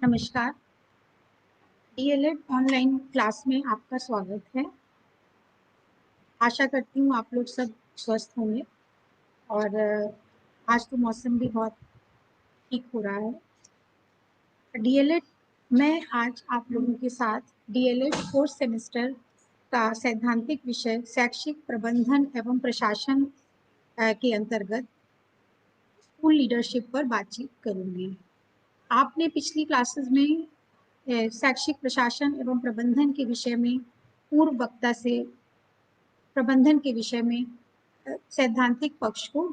नमस्कार। DElEd online class में आपका स्वागत है। आशा करती हूँ आप लोग सब स्वस्थ होंगे और आज तो मौसम भी बहुत ठीक हो रहा है। डीएलएड मैं आज आप लोगों के साथ डीएलएड फोर्थ सेमेस्टर का सैद्धांतिक विषय शैक्षिक प्रबंधन एवं प्रशासन के अंतर्गत स्कूल लीडरशिप पर बातचीत करूँगी। आपने पिछली क्लासेस में शैक्षिक प्रशासन एवं प्रबंधन के विषय में पूर्व वक्ता से प्रबंधन के विषय में सैद्धांतिक पक्ष को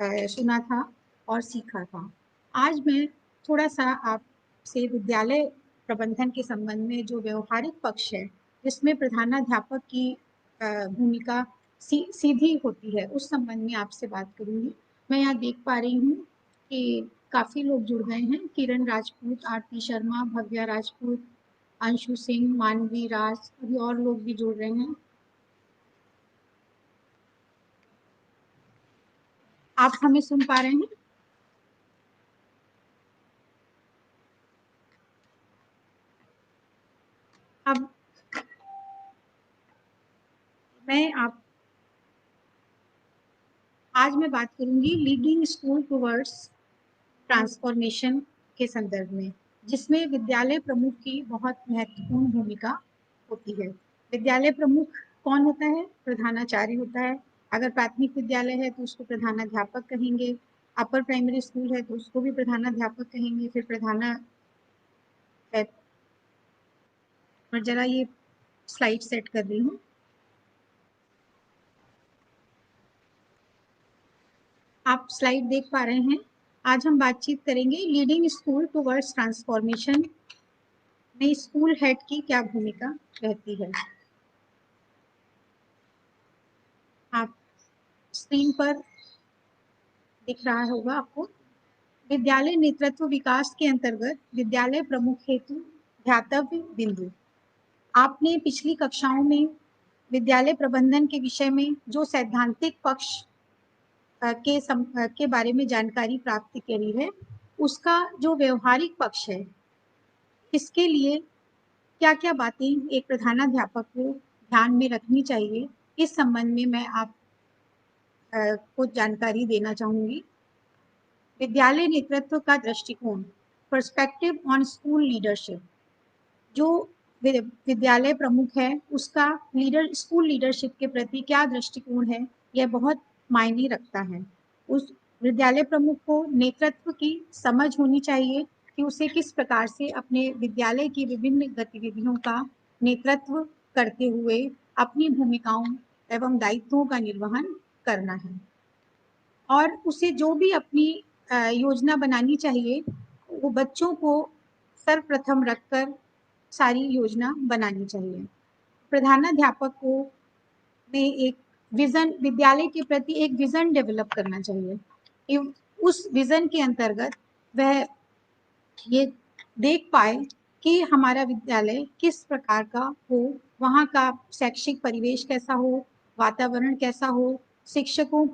सुना था और सीखा था। आज मैं थोड़ा सा आपसे विद्यालय प्रबंधन के संबंध में जो व्यवहारिक पक्ष है, जिसमें प्रधानाध्यापक की भूमिका सीधी होती है, उस संबंध में आपसे बात करूंगी। मैं यहाँ देख पा रही हूँ कि काफ़ी लोग जुड़ गए हैं। किरण राजपूत, आरती शर्मा, भव्या राजपूत, अंशु सिंह, मानवी राज, अभी और लोग भी जुड़ रहे हैं। आप हमें सुन पा रहे हैं? अब आज मैं बात करूंगी लीडिंग स्कूल टुवर्ड्स ट्रांसफॉर्मेशन के संदर्भ में, जिसमें विद्यालय प्रमुख की बहुत महत्वपूर्ण भूमिका होती है। विद्यालय प्रमुख कौन होता है? प्रधानाचार्य होता है। अगर प्राथमिक विद्यालय है तो उसको प्रधानाध्यापक कहेंगे, अपर प्राइमरी स्कूल है तो उसको भी प्रधानाध्यापक कहेंगे, फिर और जरा ये स्लाइड सेट कर रही हूँ। आप स्लाइड देख पा रहे हैं। आज हम बातचीत करेंगे लीडिंग स्कूल टुवर्ड्स ट्रांसफॉर्मेशन में स्कूल हेड की क्या भूमिका रहती है। आप स्क्रीन पर दिख रहा होगा आपको। विद्यालय नेतृत्व विकास के अंतर्गत विद्यालय प्रमुख हेतु ध्यातव्य बिंदु। आपने पिछली कक्षाओं में विद्यालय प्रबंधन के विषय में जो सैद्धांतिक पक्ष के बारे में जानकारी प्राप्त करी है, उसका जो व्यवहारिक पक्ष है, इसके लिए क्या क्या बातें एक प्रधानाध्यापक को ध्यान में रखनी चाहिए, इस संबंध में मैं आप को जानकारी देना चाहूंगी। विद्यालय नेतृत्व का दृष्टिकोण, पर्सपेक्टिव ऑन स्कूल लीडरशिप। जो विद्यालय प्रमुख है उसका स्कूल लीडरशिप के प्रति क्या दृष्टिकोण है, यह बहुत मायने रखता है। उस विद्यालय प्रमुख को नेतृत्व की समझ होनी चाहिए कि उसे किस प्रकार से अपने विद्यालय की विभिन्न गतिविधियों का नेतृत्व करते हुए अपनी भूमिकाओं एवं दायित्वों का निर्वहन करना है, और उसे जो भी अपनी योजना बनानी चाहिए वो बच्चों को सर्वप्रथम रखकर सारी योजना बनानी चाहिए। प्रधानाध्यापक को में एक विजन, विद्यालय के प्रति एक विजन डेवलप करना चाहिए। उस विजन के अंतर्गत वह ये देख पाए कि हमारा विद्यालय किस प्रकार का हो, वहाँ का शैक्षिक परिवेश कैसा हो, वातावरण कैसा हो, शिक्षकों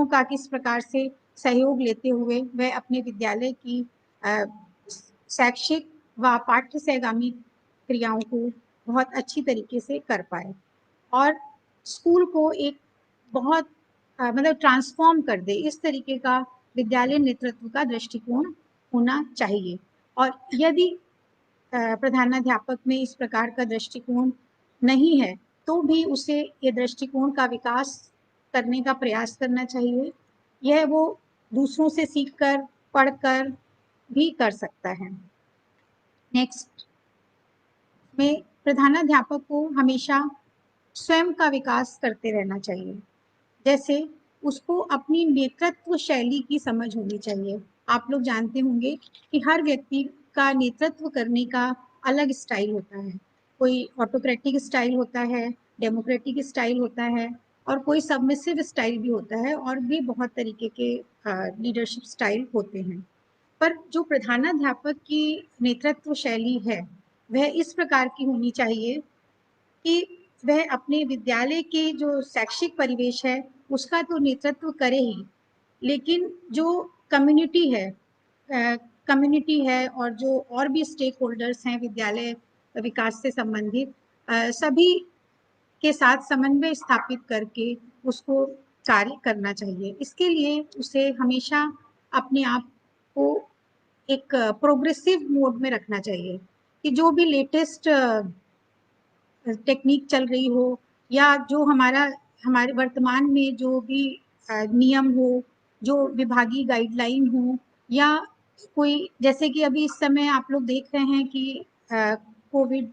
का किस प्रकार से सहयोग लेते हुए वह अपने विद्यालय की शैक्षिक व पाठ्य सहगामी क्रियाओं को बहुत अच्छी तरीके से कर पाए और स्कूल को एक बहुत मतलब ट्रांसफॉर्म कर दे, इस तरीके का विद्यालय नेतृत्व का दृष्टिकोण होना चाहिए। और यदि प्रधानाध्यापक में इस प्रकार का दृष्टिकोण नहीं है तो भी उसे ये दृष्टिकोण का विकास करने का प्रयास करना चाहिए। यह वो दूसरों से सीखकर, पढ़कर भी कर सकता है। नेक्स्ट में प्रधानाध्यापक को हमेशा स्वयं का विकास करते रहना चाहिए। जैसे उसको अपनी नेतृत्व शैली की समझ होनी चाहिए। आप लोग जानते होंगे कि हर व्यक्ति का नेतृत्व करने का अलग स्टाइल होता है। कोई ऑटोक्रेटिक स्टाइल होता है, डेमोक्रेटिक स्टाइल होता है, और कोई सबमिसिव स्टाइल भी होता है, और भी बहुत तरीके के लीडरशिप स्टाइल होते हैं। पर जो प्रधानाध्यापक की नेतृत्व शैली है वह इस प्रकार की होनी चाहिए कि वह अपने विद्यालय के जो शैक्षिक परिवेश है उसका तो नेतृत्व करे ही, लेकिन जो कम्युनिटी है कम्युनिटी है और जो और भी स्टेक होल्डर्स हैं विद्यालय विकास से संबंधित, सभी के साथ समन्वय स्थापित करके उसको कार्य करना चाहिए। इसके लिए उसे हमेशा अपने आप को एक प्रोग्रेसिव मोड में रखना चाहिए कि जो भी लेटेस्ट टेक्निक चल रही हो या जो हमारे वर्तमान में जो भी नियम हो, जो विभागीय गाइडलाइन हो, या कोई, जैसे कि अभी इस समय आप लोग देख रहे हैं कि कोविड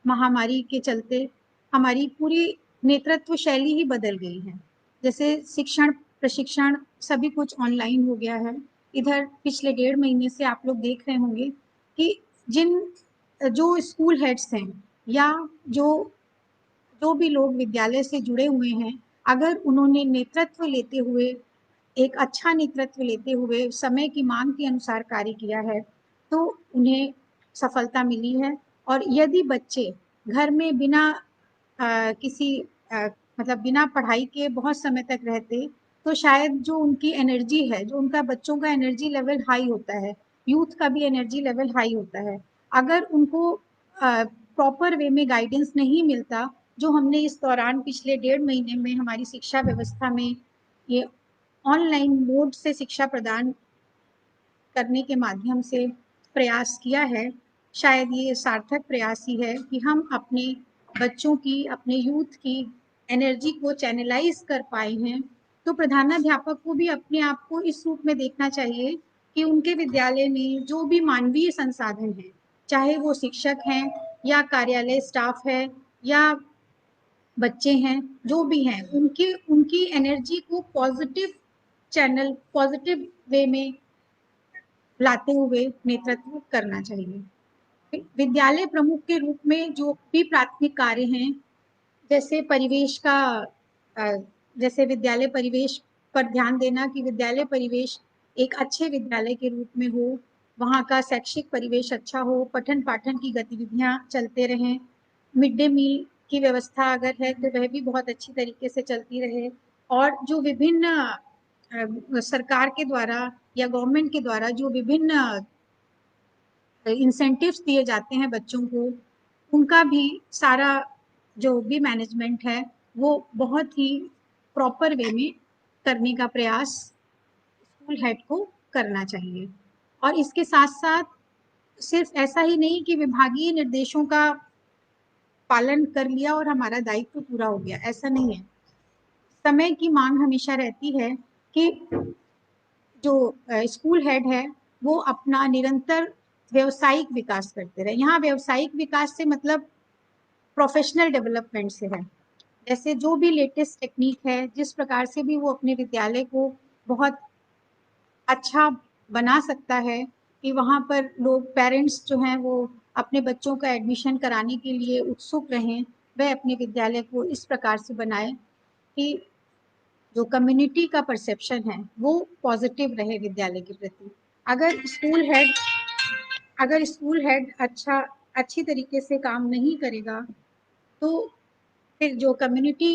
महामारी के चलते हमारी पूरी नेतृत्व शैली ही बदल गई है। जैसे शिक्षण प्रशिक्षण सभी कुछ ऑनलाइन हो गया है। इधर पिछले 1.5 महीने से आप लोग देख रहे होंगे कि जिन जो स्कूल हेड्स हैं या जो जो भी लोग विद्यालय से जुड़े हुए हैं, अगर उन्होंने नेतृत्व लेते हुए, एक अच्छा नेतृत्व लेते हुए समय की मांग के अनुसार कार्य किया है तो उन्हें सफलता मिली है। और यदि बच्चे घर में बिना किसी मतलब बिना पढ़ाई के बहुत समय तक रहते तो शायद जो उनकी एनर्जी है, जो उनका बच्चों का एनर्जी लेवल हाई होता है, यूथ का भी एनर्जी लेवल हाई होता है, अगर उनको प्रॉपर वे में गाइडेंस नहीं मिलता, जो हमने इस दौरान पिछले 1.5 महीने में हमारी शिक्षा व्यवस्था में ये ऑनलाइन मोड से शिक्षा प्रदान करने के माध्यम से प्रयास किया है, शायद ये सार्थक प्रयास ही है कि हम अपने बच्चों की, अपने यूथ की एनर्जी को चैनलाइज कर पाए हैं। तो प्रधानाध्यापक को भी अपने आप को इस रूप में देखना चाहिए कि उनके विद्यालय में जो भी मानवीय संसाधन हैं, चाहे वो शिक्षक हैं या कार्यालय स्टाफ है या बच्चे हैं, जो भी हैं, उनकी उनकी एनर्जी को पॉजिटिव चैनल, पॉजिटिव वे में लाते हुए नेतृत्व करना चाहिए। विद्यालय प्रमुख के रूप में जो भी प्राथमिक कार्य हैं, जैसे परिवेश का जैसे विद्यालय परिवेश पर ध्यान देना कि विद्यालय परिवेश एक अच्छे विद्यालय के रूप में हो, वहाँ का शैक्षिक परिवेश अच्छा हो, पठन पाठन की गतिविधियाँ चलते रहें, मिड डे मील की व्यवस्था अगर है तो वह भी बहुत अच्छी तरीके से चलती रहे, और जो विभिन्न सरकार के द्वारा या गवर्नमेंट के द्वारा जो विभिन्न इंसेंटिव्स दिए जाते हैं बच्चों को, उनका भी सारा जो भी मैनेजमेंट है वो बहुत ही प्रॉपर वे में करने का प्रयास स्कूल हेड को करना चाहिए। और इसके साथ साथ सिर्फ ऐसा ही नहीं कि विभागीय निर्देशों का पालन कर लिया और हमारा दायित्व पूरा हो गया, ऐसा नहीं है। समय की मांग हमेशा रहती है कि जो स्कूल हेड है वो अपना निरंतर व्यवसायिक विकास करते रहे। यहाँ व्यवसायिक विकास से मतलब प्रोफेशनल डेवलपमेंट से है। जैसे जो भी लेटेस्ट टेक्निक है, जिस प्रकार से भी वो अपने विद्यालय को बहुत अच्छा बना सकता है कि वहाँ पर लोग, पेरेंट्स जो हैं वो अपने बच्चों का एडमिशन कराने के लिए उत्सुक रहें, वह अपने विद्यालय को इस प्रकार से बनाए कि जो कम्युनिटी का परसेप्शन है वो पॉजिटिव रहे विद्यालय के प्रति। अगर स्कूल हेड अगर स्कूल हेड अच्छी तरीके से काम नहीं करेगा तो फिर जो कम्युनिटी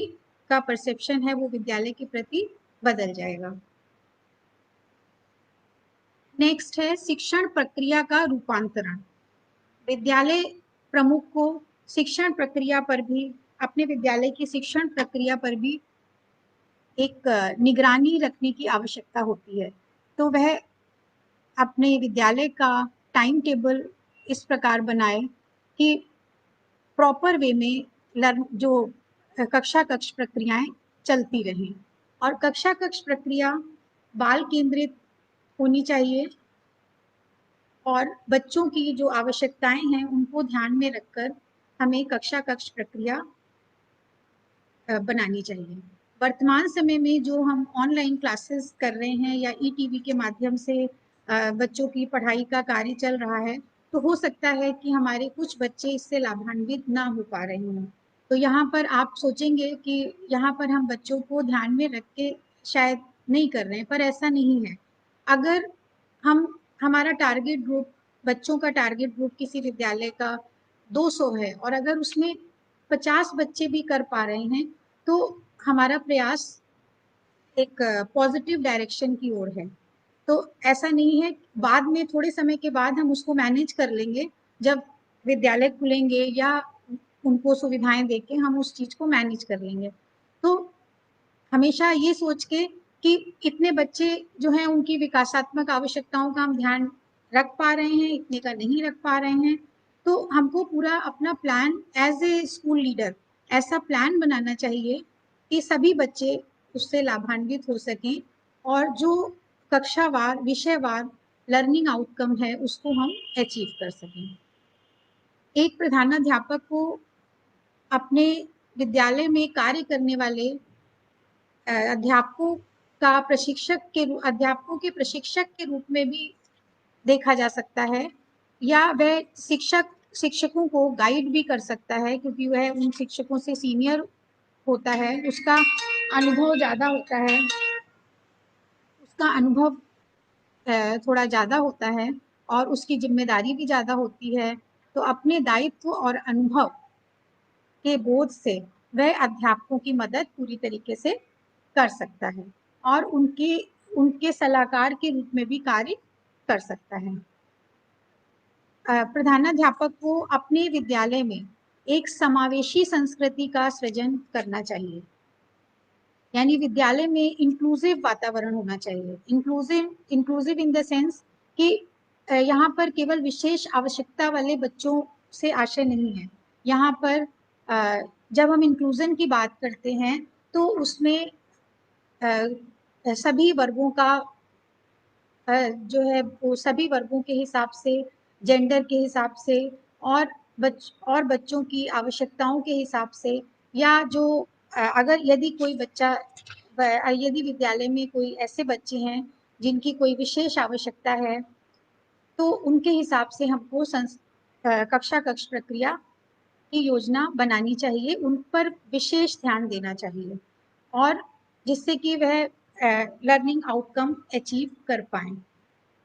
का परसेप्शन है वो विद्यालय के प्रति बदल जाएगा। नेक्स्ट है शिक्षण प्रक्रिया का रूपांतरण। विद्यालय प्रमुख को शिक्षण प्रक्रिया पर भी, अपने विद्यालय की शिक्षण प्रक्रिया पर भी एक निगरानी रखने की आवश्यकता होती है। तो वह अपने विद्यालय का टाइम टेबल इस प्रकार बनाए कि प्रॉपर वे में लर्न जो कक्षा कक्ष प्रक्रियाएं चलती रहें, और कक्षा कक्ष प्रक्रिया बाल केंद्रित होनी चाहिए और बच्चों की जो आवश्यकताएं हैं उनको ध्यान में रखकर हमें कक्षा कक्ष प्रक्रिया बनानी चाहिए। वर्तमान समय में जो हम ऑनलाइन क्लासेस कर रहे हैं या ईटीवी के माध्यम से बच्चों की पढ़ाई का कार्य चल रहा है, तो हो सकता है कि हमारे कुछ बच्चे इससे लाभान्वित ना हो पा रहे हों। तो यहाँ पर आप सोचेंगे कि यहाँ पर हम बच्चों को ध्यान में रख के शायद नहीं कर रहे हैं, पर ऐसा नहीं है। अगर हम हमारा टारगेट ग्रुप, बच्चों का टारगेट ग्रुप किसी विद्यालय का 200 है और अगर उसमें 50 बच्चे भी कर पा रहे हैं तो हमारा प्रयास एक पॉजिटिव डायरेक्शन की ओर है। तो ऐसा नहीं है, बाद में थोड़े समय के बाद हम उसको मैनेज कर लेंगे, जब विद्यालय खुलेंगे या उनको सुविधाएं देके हम उस चीज को मैनेज कर लेंगे। तो हमेशा ये सोच के कि इतने बच्चे जो हैं उनकी विकासात्मक आवश्यकताओं का हम ध्यान रख पा रहे हैं, इतने का नहीं रख पा रहे हैं, तो हमको पूरा अपना plan as a school leader ऐसा प्लान बनाना चाहिए कि सभी बच्चे उससे लाभान्वित हो सकें और जो कक्षावार विषयवार लर्निंग आउटकम है उसको हम अचीव कर सकें। एक प्रधानाध्यापक को अपने विद्यालय में कार्य करने वाले अध्यापकों के प्रशिक्षक के रूप में भी देखा जा सकता है, या वह शिक्षकों को गाइड भी कर सकता है, क्योंकि वह उन शिक्षकों से सीनियर होता है, उसका अनुभव ज़्यादा होता है, उसका अनुभव थोड़ा ज़्यादा होता है और उसकी जिम्मेदारी भी ज़्यादा होती है। तो अपने दायित्व और अनुभव के बोझ से वह अध्यापकों की मदद पूरी तरीके से कर सकता है और उनके सलाहकार के रूप में भी कार्य कर सकता है। प्रधानाध्यापक को अपने विद्यालय में एक समावेशी संस्कृति का सृजन करना चाहिए, यानी विद्यालय में इंक्लूसिव वातावरण होना चाहिए। इंक्लूसिव इन द सेंस कि यहाँ पर केवल विशेष आवश्यकता वाले बच्चों से आशय नहीं है। यहाँ पर जब हम इंक्लूजन की बात करते हैं तो उसमें सभी वर्गों का जो है वो सभी वर्गों के हिसाब से, जेंडर के हिसाब से और बच्चों की आवश्यकताओं के हिसाब से, या जो अगर यदि विद्यालय में कोई ऐसे बच्चे हैं जिनकी कोई विशेष आवश्यकता है तो उनके हिसाब से हमको कक्षा कक्ष प्रक्रिया की योजना बनानी चाहिए, उन पर विशेष ध्यान देना चाहिए और जिससे कि वह लर्निंग आउटकम अचीव कर पाएं।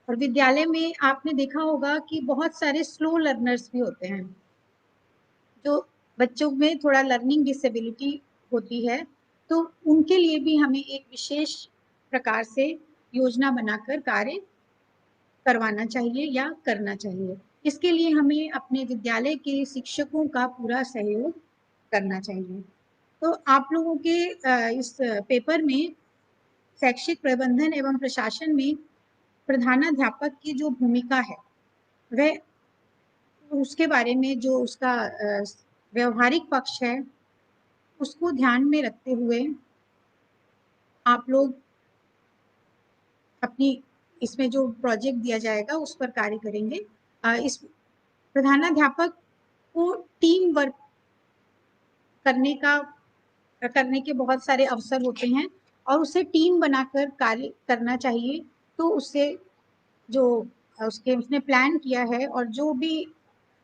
और विद्यालय में आपने देखा होगा कि बहुत सारे स्लो लर्नर्स भी होते हैं, जो बच्चों में थोड़ा लर्निंग डिसेबिलिटी होती है, तो उनके लिए भी हमें एक विशेष प्रकार से योजना बनाकर कार्य करवाना चाहिए या करना चाहिए। इसके लिए हमें अपने विद्यालय के शिक्षकों का पूरा सहयोग करना चाहिए। तो आप लोगों के इस पेपर में शैक्षिक प्रबंधन एवं प्रशासन में प्रधानाध्यापक की जो भूमिका है वह उसके बारे में जो उसका व्यवहारिक पक्ष है उसको ध्यान में रखते हुए आप लोग अपनी इसमें जो प्रोजेक्ट दिया जाएगा उस पर कार्य करेंगे। इस प्रधानाध्यापक को टीम वर्क करने के बहुत सारे अवसर होते हैं और उसे टीम बनाकर कार्य करना चाहिए। तो उससे जो उसने प्लान किया है और जो भी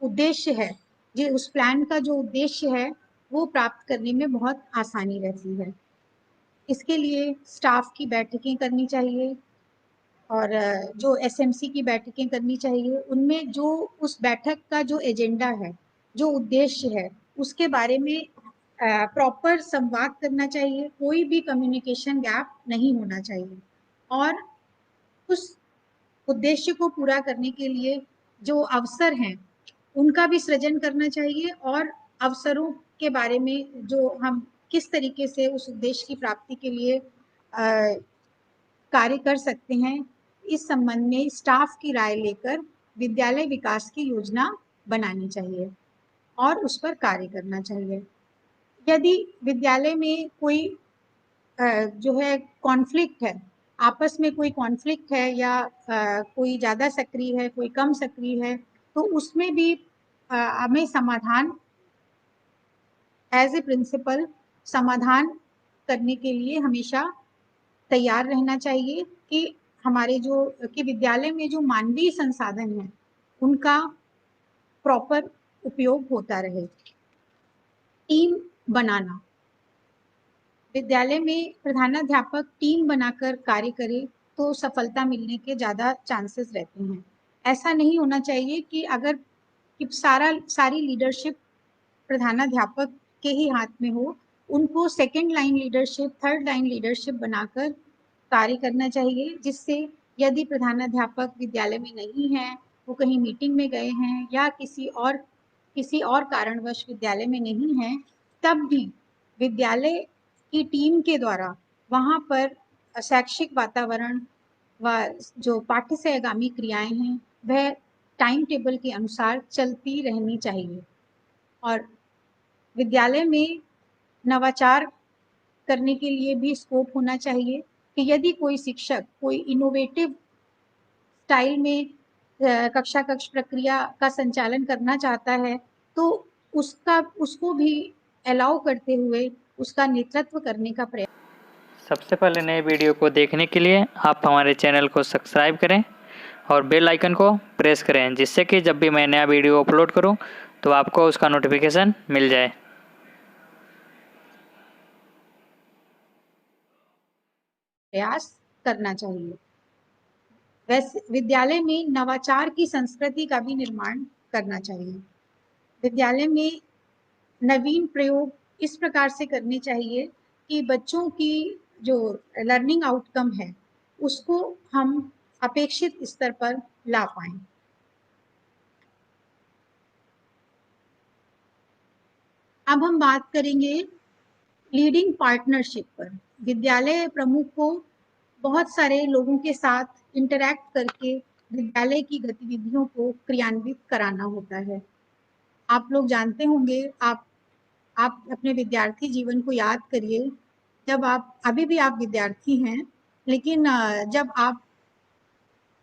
उद्देश्य है, जो उस प्लान का जो उद्देश्य है वो प्राप्त करने में बहुत आसानी रहती है। इसके लिए स्टाफ की बैठकें करनी चाहिए और जो एसएमसी की बैठकें करनी चाहिए, उनमें जो उस बैठक का जो एजेंडा है, जो उद्देश्य है, उसके बारे में प्रॉपर संवाद करना चाहिए, कोई भी कम्युनिकेशन गैप नहीं होना चाहिए और उस उद्देश्य को पूरा करने के लिए जो अवसर हैं उनका भी सृजन करना चाहिए और अवसरों के बारे में जो हम किस तरीके से उस उद्देश्य की प्राप्ति के लिए कार्य कर सकते हैं, इस संबंध में स्टाफ की राय लेकर विद्यालय विकास की योजना बनानी चाहिए और उस पर कार्य करना चाहिए। यदि विद्यालय में कोई जो है कॉन्फ्लिक्ट है, आपस में कोई कॉन्फ्लिक्ट है या कोई ज़्यादा सक्रिय है, कोई कम सक्रिय है, तो उसमें भी हमें समाधान एज ए प्रिंसिपल समाधान करने के लिए हमेशा तैयार रहना चाहिए कि हमारे कि विद्यालय में जो मानवीय संसाधन है उनका प्रॉपर उपयोग होता रहे। टीम बनाना, विद्यालय में प्रधानाध्यापक टीम बनाकर कार्य करे तो सफलता मिलने के ज़्यादा चांसेस रहते हैं। ऐसा नहीं होना चाहिए कि अगर कि सारी लीडरशिप प्रधानाध्यापक के ही हाथ में हो, उनको second line leadership, third line leadership बनाकर कार्य करना चाहिए, जिससे यदि प्रधानाध्यापक विद्यालय में नहीं है, वो कहीं मीटिंग में गए हैं या किसी और कारणवश विद्यालय में नहीं है, तब भी विद्यालय की टीम के द्वारा वहाँ पर शैक्षिक वातावरण व जो पाठ्य से आगामी क्रियाएं हैं वह टाइम टेबल के अनुसार चलती रहनी चाहिए। और विद्यालय में नवाचार करने के लिए भी स्कोप होना चाहिए कि यदि कोई शिक्षक कोई इनोवेटिव स्टाइल में कक्षा कक्ष प्रक्रिया का संचालन करना चाहता है तो उसको भी अलाउ करते हुए उसका नेतृत्व करने का प्रयास। सबसे पहले नए वीडियो को देखने के लिए आप हमारे चैनल को सब्सक्राइब करें और बेल आइकन को प्रेस करें, जिससे कि जब भी मैं नया वीडियो अपलोड करूं तो आपको उसका नोटिफिकेशन मिल जाए। प्रयास करना चाहिए। वैसे विद्यालय में नवाचार की संस्कृति का भी निर्माण करना चाहिए। विद्यालय में नवीन प्रयोग इस प्रकार से करने चाहिए कि बच्चों की जो लर्निंग आउटकम है उसको हम अपेक्षित स्तर पर ला पाएं। अब हम बात करेंगे लीडिंग पार्टनरशिप पर। विद्यालय प्रमुख को बहुत सारे लोगों के साथ इंटरैक्ट करके विद्यालय की गतिविधियों को क्रियान्वित कराना होता है। आप लोग जानते होंगे, आप अपने विद्यार्थी जीवन को याद करिए, जब आप अभी भी आप विद्यार्थी हैं, लेकिन जब आप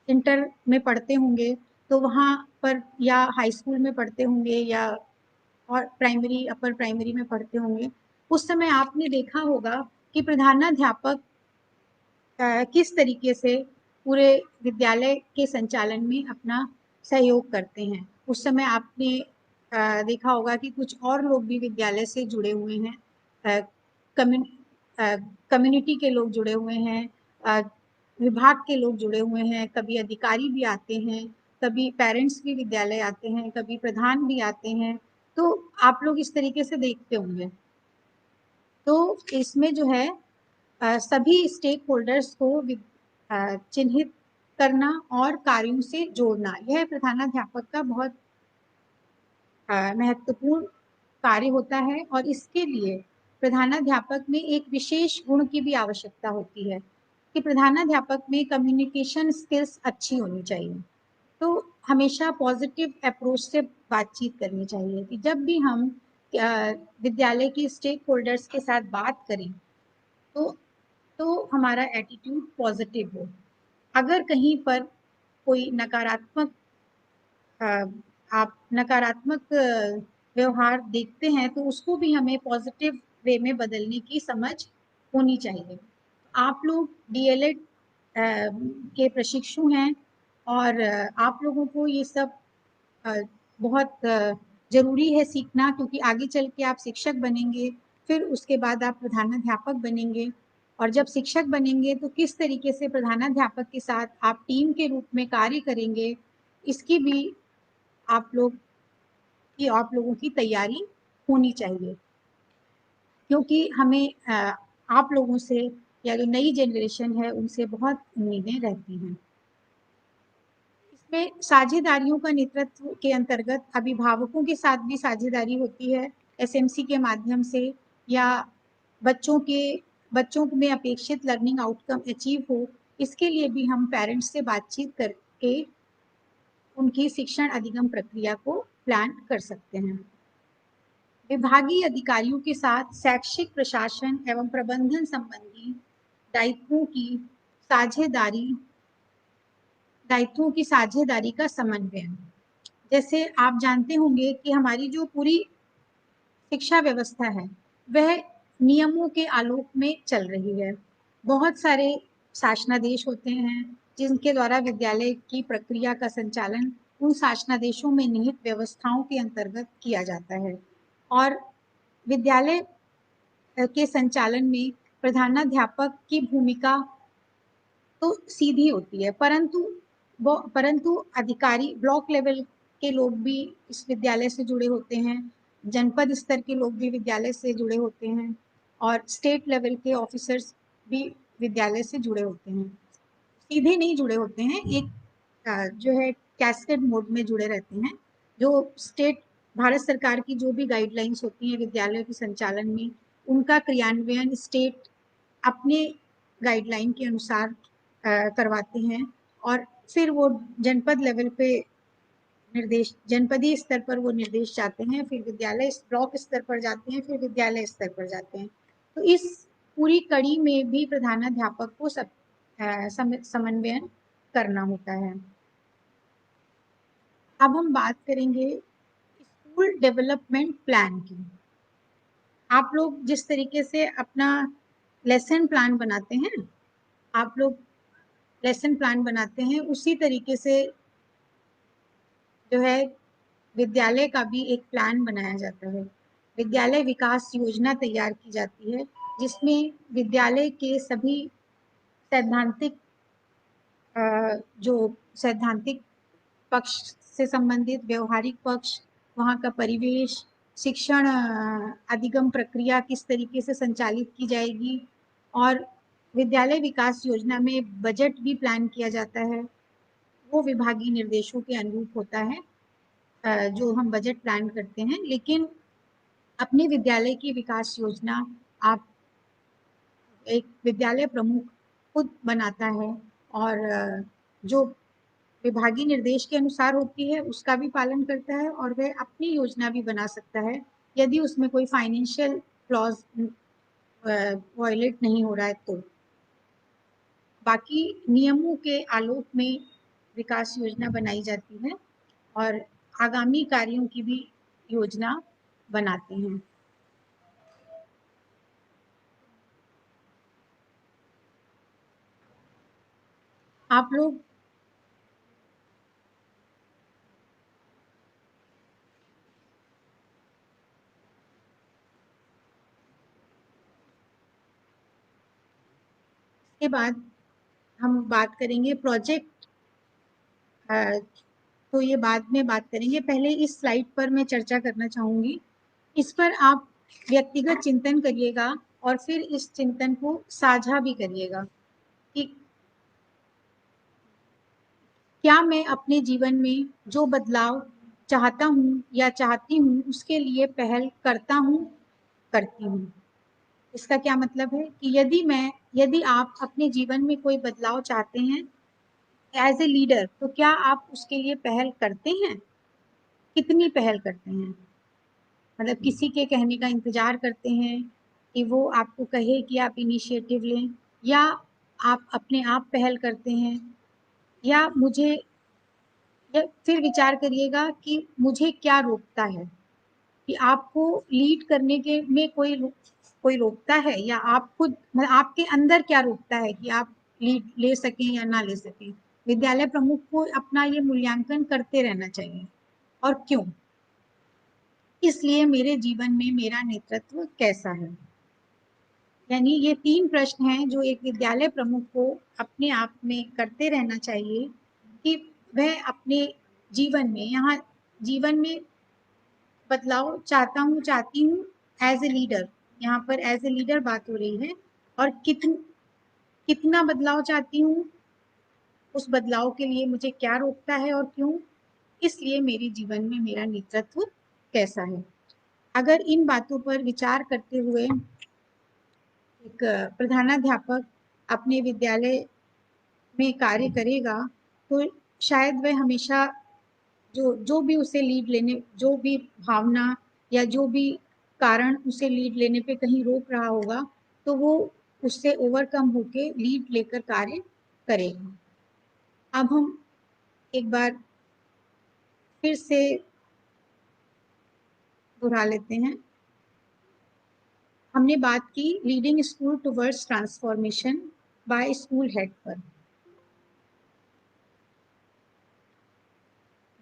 इंटर में पढ़ते होंगे तो वहाँ पर या हाई स्कूल में पढ़ते होंगे या और प्राइमरी अपर प्राइमरी में पढ़ते होंगे, उस समय आपने देखा होगा कि प्रधानाध्यापक किस तरीके से पूरे विद्यालय के संचालन में अपना सहयोग करते हैं। उस समय आपने देखा होगा कि कुछ और लोग भी विद्यालय से जुड़े हुए हैं, कम्युनिटी के लोग जुड़े हुए हैं, विभाग के लोग जुड़े हुए हैं, कभी अधिकारी भी आते हैं, कभी पेरेंट्स भी विद्यालय आते हैं, कभी प्रधान भी आते हैं। तो आप लोग इस तरीके से देखते होंगे। तो इसमें जो है सभी स्टेक होल्डर्स को चिन्हित करना और कार्यों से जोड़ना, यह प्रधानाध्यापक का बहुत महत्वपूर्ण कार्य होता है। और इसके लिए प्रधानाध्यापक में एक विशेष गुण की भी आवश्यकता होती है कि प्रधानाध्यापक में कम्युनिकेशन स्किल्स अच्छी होनी चाहिए। तो हमेशा पॉजिटिव अप्रोच से बातचीत करनी चाहिए कि जब भी हम विद्यालय के स्टेक होल्डर्स के साथ बात करें तो हमारा एटीट्यूड पॉजिटिव हो। अगर कहीं पर कोई नकारात्मक आप नकारात्मक व्यवहार देखते हैं तो उसको भी हमें पॉजिटिव वे में बदलने की समझ होनी चाहिए। आप लोग डीएलएड के प्रशिक्षु हैं और आप लोगों को ये सब बहुत ज़रूरी है सीखना, क्योंकि आगे चल के आप शिक्षक बनेंगे, फिर उसके बाद आप प्रधानाध्यापक बनेंगे। और जब शिक्षक बनेंगे तो किस तरीके से प्रधानाध्यापक के साथ आप टीम के रूप में कार्य करेंगे, इसकी भी आप लोगों की तैयारी होनी चाहिए। क्योंकि हमें आप लोगों से या जो नई जनरेशन है उनसे बहुत उम्मीदें रहती हैं। इसमें साझेदारियों का नेतृत्व के अंतर्गत अभिभावकों के साथ भी साझेदारी होती है एसएमसी के माध्यम से, या बच्चों में अपेक्षित लर्निंग आउटकम अचीव हो, इसके लिए भी हम पेरेंट्स से बातचीत करके उनकी शिक्षण अधिगम प्रक्रिया को प्लान कर सकते हैं। विभागीय अधिकारियों के साथ शैक्षिक प्रशासन एवं प्रबंधन संबंधी दायित्वों की साझेदारी का समन्वय। जैसे आप जानते होंगे कि हमारी जो पूरी शिक्षा व्यवस्था है वह नियमों के आलोक में चल रही है। बहुत सारे शासनादेश होते हैं जिनके द्वारा विद्यालय की प्रक्रिया का संचालन उन शासनादेशों में निहित व्यवस्थाओं के अंतर्गत किया जाता है। और विद्यालय के संचालन में प्रधानाध्यापक की भूमिका तो सीधी होती है, परंतु अधिकारी ब्लॉक लेवल के लोग भी इस विद्यालय से जुड़े होते हैं, जनपद स्तर के लोग भी विद्यालय से जुड़े होते हैं और स्टेट लेवल के ऑफिसर्स भी विद्यालय से जुड़े होते हैं। सीधे नहीं जुड़े होते हैं, एक जो है कैस्केड मोड में जुड़े रहते हैं। जो स्टेट भारत सरकार की जो भी गाइडलाइंस होती हैं विद्यालयों के संचालन में, उनका क्रियान्वयन स्टेट अपने गाइडलाइन के अनुसार करवाते हैं, और फिर वो जनपद लेवल पे निर्देश, जनपदीय स्तर पर वो निर्देश जाते हैं, फिर विद्यालय ब्लॉक स्तर पर जाते हैं, फिर विद्यालय स्तर पर जाते हैं। तो इस पूरी कड़ी में भी प्रधानाध्यापक को सब समन्वयन करना होता है। अब हम बात करेंगे स्कूल डेवलपमेंट प्लान की। आप लोग जिस तरीके से अपना लेसन प्लान बनाते हैं, आप लोग लेसन प्लान बनाते हैं, उसी तरीके से जो है विद्यालय का भी एक प्लान बनाया जाता है। विद्यालय विकास योजना तैयार की जाती है, जिसमें विद्यालय के सभी सैद्धांतिक जो सैद्धांतिक पक्ष से संबंधित व्यवहारिक पक्ष, वहाँ का परिवेश, शिक्षण अधिगम प्रक्रिया किस तरीके से संचालित की जाएगी, और विद्यालय विकास योजना में बजट भी प्लान किया जाता है। वो विभागीय निर्देशों के अनुरूप होता है जो हम बजट प्लान करते हैं। लेकिन अपने विद्यालय की विकास योजना आप एक विद्यालय प्रमुख खुद बनाता है, और जो विभागीय निर्देश के अनुसार होती है उसका भी पालन करता है, और वह अपनी योजना भी बना सकता है यदि उसमें कोई फाइनेंशियल क्लॉज वायलेट नहीं हो रहा है तो। बाकी नियमों के आलोक में विकास योजना बनाई जाती है, और आगामी कार्यों की भी योजना बनाते हैं। आप लोग के बाद हम बात करेंगे प्रोजेक्ट, तो ये बाद में बात करेंगे। पहले इस स्लाइड पर मैं चर्चा करना चाहूँगी। इस पर आप व्यक्तिगत चिंतन करिएगा और फिर इस चिंतन को साझा भी करिएगा कि क्या मैं अपने जीवन में जो बदलाव चाहता हूँ या चाहती हूँ उसके लिए पहल करता हूँ, करती हूँ। इसका क्या मतलब है कि यदि आप अपने जीवन में कोई बदलाव चाहते हैं एज ए लीडर, तो क्या आप उसके लिए पहल करते हैं? कितनी पहल करते हैं? मतलब किसी के कहने का इंतजार करते हैं कि वो आपको कहे कि आप इनिशिएटिव लें, या आप अपने आप पहल करते हैं, या फिर विचार करिएगा कि मुझे क्या रोकता है, कि आपको लीड करने के में कोई रोकता है, या आप खुद मतलब आपके अंदर क्या रोकता है कि आप लीड ले सकें या ना ले सकें। विद्यालय प्रमुख को अपना ये मूल्यांकन करते रहना चाहिए। और क्यों? इसलिए मेरे जीवन में मेरा नेतृत्व कैसा है। यानी ये 3 प्रश्न हैं जो एक विद्यालय प्रमुख को अपने आप में करते रहना चाहिए कि वह अपने जीवन में बदलाव चाहता हूँ, चाहती हूँ एज ए लीडर। यहाँ पर एज ए लीडर बात हो रही है। और कितना बदलाव चाहती हूँ, उस बदलाव के लिए मुझे क्या रोकता है और क्यों, इसलिए मेरे जीवन में मेरा नेतृत्व कैसा है। अगर इन बातों पर विचार करते हुए एक प्रधानाध्यापक अपने विद्यालय में कार्य करेगा, तो शायद वह हमेशा जो जो भी उसे लीड लेने, जो भी भावना या जो भी कारण उसे लीड लेने पे कहीं रोक रहा होगा, तो वो उससे ओवरकम होके लीड लेकर कार्य करेगा। अब हम एक बार फिर से दोहरा लेते हैं। हमने बात की leading school towards transformation by school head पर,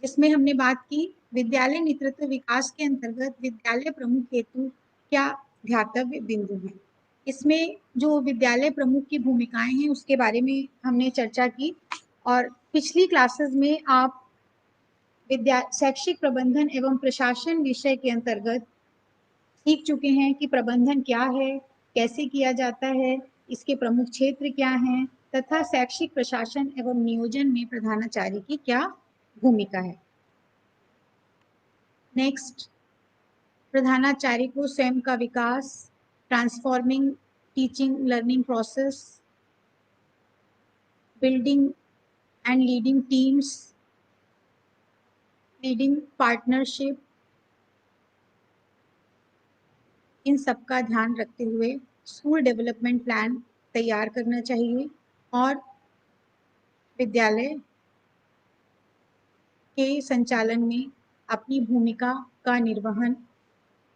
जिसमें हमने बात की विद्यालय नेतृत्व विकास के अंतर्गत विद्यालय प्रमुख हेतु क्या ध्यातव्य बिंदु हैं। इसमें जो विद्यालय प्रमुख की भूमिकाएं हैं उसके बारे में हमने चर्चा की, और पिछली क्लासेस में आप शैक्षिक प्रबंधन एवं प्रशासन विषय के अंतर्गत सीख चुके हैं कि प्रबंधन क्या है, कैसे किया जाता है, इसके प्रमुख क्षेत्र क्या हैं, तथा शैक्षिक प्रशासन एवं नियोजन में प्रधानाचार्य की क्या भूमिका है। नेक्स्ट, प्रधानाचार्य को स्वयं का विकास, transforming teaching learning process, building and leading teams, leading partnership, इन सब का ध्यान रखते हुए स्कूल डेवलपमेंट प्लान तैयार करना चाहिए और विद्यालय के संचालन में अपनी भूमिका का निर्वहन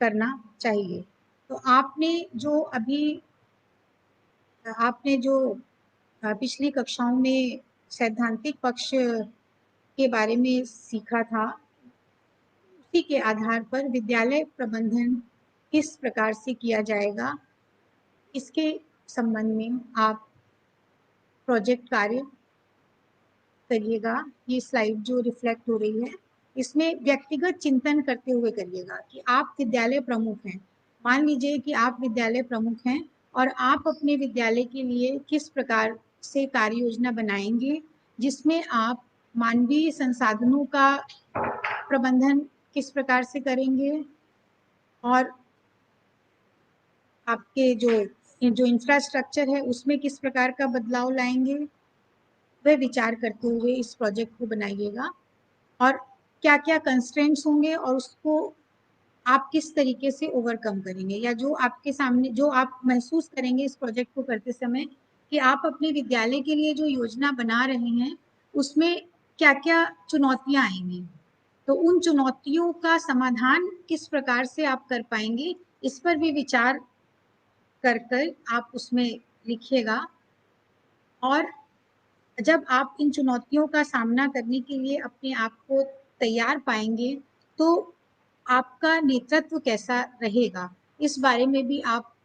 करना चाहिए। तो आपने जो पिछली कक्षाओं में सैद्धांतिक पक्ष के बारे में सीखा था, उसी के आधार पर विद्यालय प्रबंधन किस प्रकार से किया जाएगा, इसके संबंध में आप प्रोजेक्ट कार्य करिएगा। ये स्लाइड जो रिफ्लेक्ट हो रही है, इसमें व्यक्तिगत चिंतन करते हुए करिएगा कि आप विद्यालय प्रमुख हैं। मान लीजिए कि आप विद्यालय प्रमुख हैं और आप अपने विद्यालय के लिए किस प्रकार से कार्य योजना बनाएंगे, जिसमें आप मानवीय संसाधनों का प्रबंधन किस प्रकार से करेंगे और आपके जो इंफ्रास्ट्रक्चर है उसमें किस प्रकार का बदलाव लाएंगे, वह विचार करते हुए इस प्रोजेक्ट को बनाइएगा। और क्या क्या कंस्ट्रेंट्स होंगे और उसको आप किस तरीके से ओवरकम करेंगे, या जो आपके सामने जो आप महसूस करेंगे इस प्रोजेक्ट को करते समय कि आप अपने विद्यालय के लिए जो योजना बना रहे हैं उसमें क्या क्या चुनौतियां आएंगी, तो उन चुनौतियों का समाधान किस प्रकार से आप कर पाएंगे, इस पर भी विचार कर आप उसमें लिखिएगा। और जब आप इन चुनौतियों का सामना करने के लिए अपने आप को तैयार पाएंगे तो आपका नेतृत्व कैसा रहेगा, इस बारे में भी आप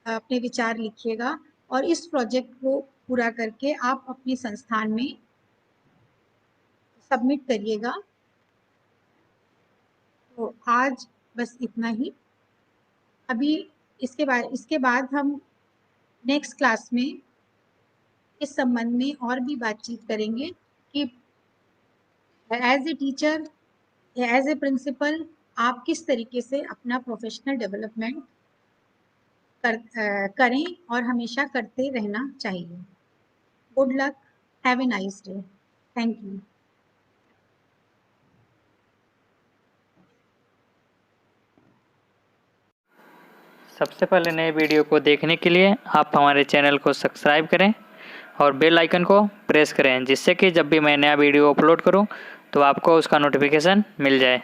अपने विचार लिखिएगा और इस प्रोजेक्ट को पूरा करके आप अपने संस्थान में सबमिट करिएगा। तो आज बस इतना ही। अभी इसके बाद हम नेक्स्ट क्लास में इस संबंध में और भी बातचीत करेंगे कि एज ए टीचर या एज ए प्रिंसिपल आप किस तरीके से अपना प्रोफेशनल डेवलपमेंट करें और हमेशा करते रहना चाहिए। Good luck, have a nice day, thank you. सबसे पहले नए वीडियो को देखने के लिए आप हमारे चैनल को सब्सक्राइब करें और बेल आइकन को प्रेस करें, जिससे कि जब भी मैं नया वीडियो अपलोड करूं तो आपको उसका नोटिफिकेशन मिल जाए।